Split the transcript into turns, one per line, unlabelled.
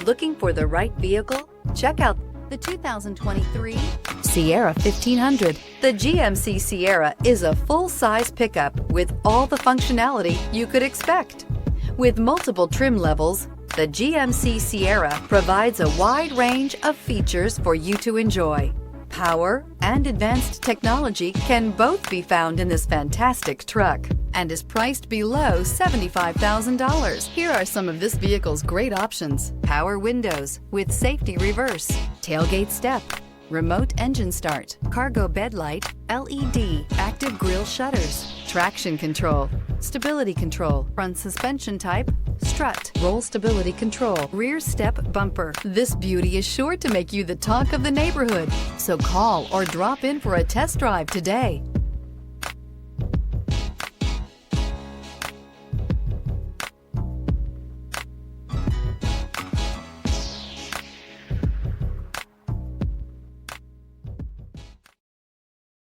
Looking for the right vehicle? Check out the 2023 Sierra 1500. The GMC Sierra is a full-size pickup with all the functionality you could expect. With multiple trim levels, the GMC Sierra provides a wide range of features for you to enjoy. Power and advanced technology can both be found in this fantastic truck and is priced below $75,000. Here are some of this vehicle's great options: power windows with safety reverse, tailgate step, remote engine start, cargo bed light, LED, active grille shutters, traction control, stability control, front suspension type, strut, roll stability control, rear step bumper. This beauty is sure to make you the talk of the neighborhood. So call or drop in for a test drive today.